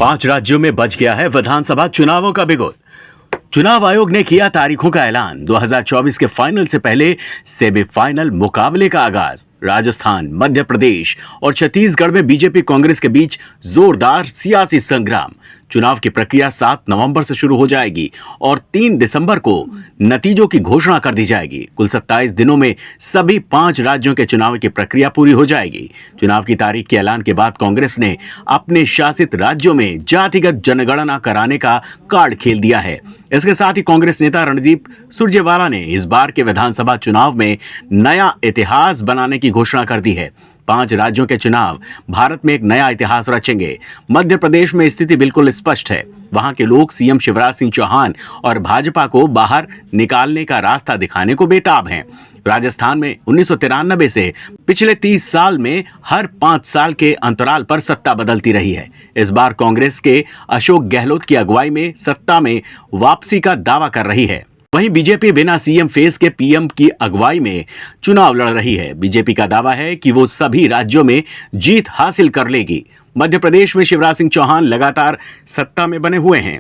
5 राज्यों में बच गया है विधानसभा चुनावों का बिगुल। चुनाव आयोग ने किया तारीखों का ऐलान। 2024 के फाइनल से पहले सेमीफाइनल मुकाबले का आगाज। राजस्थान, मध्य प्रदेश और छत्तीसगढ़ में बीजेपी कांग्रेस के बीच जोरदार सियासी संग्राम। चुनाव की प्रक्रिया 7 नवंबर से शुरू हो जाएगी और 3 दिसंबर को नतीजों की घोषणा कर दी जाएगी। कुल 27 दिनों में सभी 5 राज्यों के चुनाव की प्रक्रिया पूरी हो जाएगी। चुनाव की तारीख के ऐलान के बाद कांग्रेस ने अपने शासित राज्यों में जातिगत जनगणना कराने का कार्ड खेल दिया है। इसके साथ ही कांग्रेस नेता रणदीप सुरजेवाला ने इस बार के विधानसभा चुनाव में नया इतिहास बनाने की घोषणा कर दी है। 5 राज्यों के चुनाव भारत में एक नया इतिहास रचेंगे। मध्य प्रदेश में स्थिति बिल्कुल स्पष्ट है। वहां के लोग सीएम शिवराज सिंह चौहान और भाजपा को बाहर निकालने का रास्ता दिखाने को बेताब हैं। राजस्थान में 1993 से पिछले 30 साल में हर 5 साल के अंतराल पर सत्ता बदलती रही है। इस बार कांग्रेस के अशोक गहलोत की अगुवाई में सत्ता में वापसी का दावा कर रही है। वहीं बीजेपी बिना सीएम फेस के पीएम की अगुवाई में चुनाव लड़ रही है। बीजेपी का दावा है कि वो सभी राज्यों में जीत हासिल कर लेगी। मध्य प्रदेश में शिवराज सिंह चौहान लगातार सत्ता में बने हुए हैं।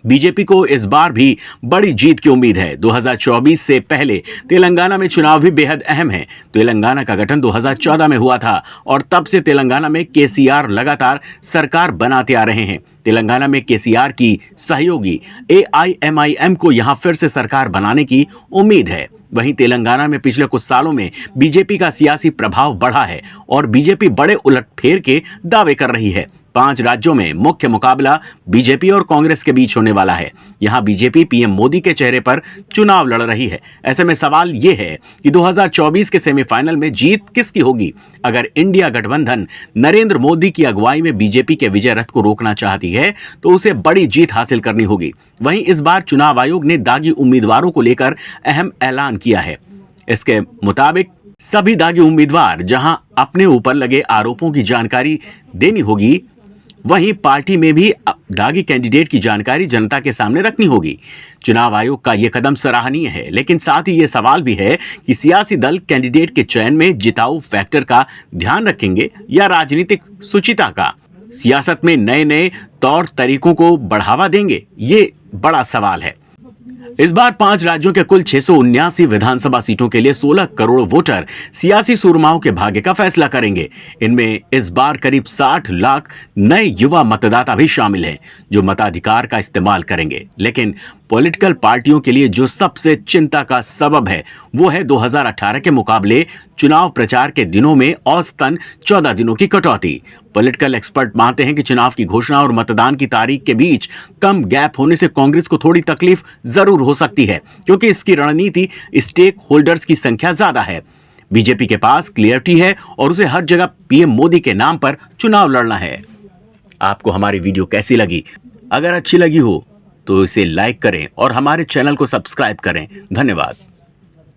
बीजेपी को इस बार भी बड़ी जीत की उम्मीद है। 2024 से पहले तेलंगाना में चुनाव भी बेहद अहम है। तेलंगाना का गठन 2014 में हुआ था और तब से तेलंगाना में केसीआर लगातार सरकार बनाते आ रहे हैं। तेलंगाना में केसीआर की सहयोगी एआईएमआईएम को यहां फिर से सरकार बनाने की उम्मीद है। वहीं तेलंगाना में पिछले कुछ सालों में बीजेपी का सियासी प्रभाव बढ़ा है और बीजेपी बड़े उलटफेर के दावे कर रही है। 5 राज्यों में मुख्य मुकाबला बीजेपी और कांग्रेस के बीच होने वाला है। यहां बीजेपी पीएम मोदी के चेहरे पर चुनाव लड़ रही है। ऐसे में सवाल यह है कि 2024 के सेमीफाइनल में जीत किसकी होगी। अगर इंडिया गठबंधन नरेंद्र मोदी की अगुवाई में बीजेपी के विजय रथ को रोकना चाहती है तो उसे बड़ी जीत हासिल करनी होगी। वहीं इस बार चुनाव आयोग ने दागी उम्मीदवारों को लेकर अहम ऐलान किया है। इसके मुताबिक सभी दागी उम्मीदवार जहां अपने ऊपर लगे आरोपों की जानकारी देनी होगी, वहीं पार्टी में भी दागी कैंडिडेट की जानकारी जनता के सामने रखनी होगी। चुनाव आयोग का यह कदम सराहनीय है, लेकिन साथ ही यह सवाल भी है कि सियासी दल कैंडिडेट के चयन में जिताऊ फैक्टर का ध्यान रखेंगे या राजनीतिक शुचिता का। सियासत में नए नए तौर तरीकों को बढ़ावा देंगे, ये बड़ा सवाल है। इस बार 5 राज्यों के कुल 679 विधानसभा सीटों के लिए 16 करोड़ वोटर सियासी सूरमाओं के भाग्य का फैसला करेंगे। इनमें इस बार करीब 60 लाख नए युवा मतदाता भी शामिल हैं जो मताधिकार का इस्तेमाल करेंगे। लेकिन पॉलिटिकल पार्टियों के लिए जो सबसे चिंता का सबब है वो है 2018 के मुकाबले चुनाव प्रचार के दिनों में औसतन 14 दिनों की कटौती। पॉलिटिकल एक्सपर्ट मानते हैं कि चुनाव की घोषणा और मतदान की तारीख के बीच कम गैप होने से कांग्रेस को थोड़ी तकलीफ जरूर हो सकती है, क्योंकि इसकी रणनीति स्टेक होल्डर्स की संख्या ज्यादा है। बीजेपी के पास क्लियरिटी है और उसे हर जगह पीएम मोदी के नाम पर चुनाव लड़ना है। आपको हमारी वीडियो कैसी लगी? अगर अच्छी लगी हो तो इसे लाइक करें और हमारे चैनल को सब्सक्राइब करें। धन्यवाद।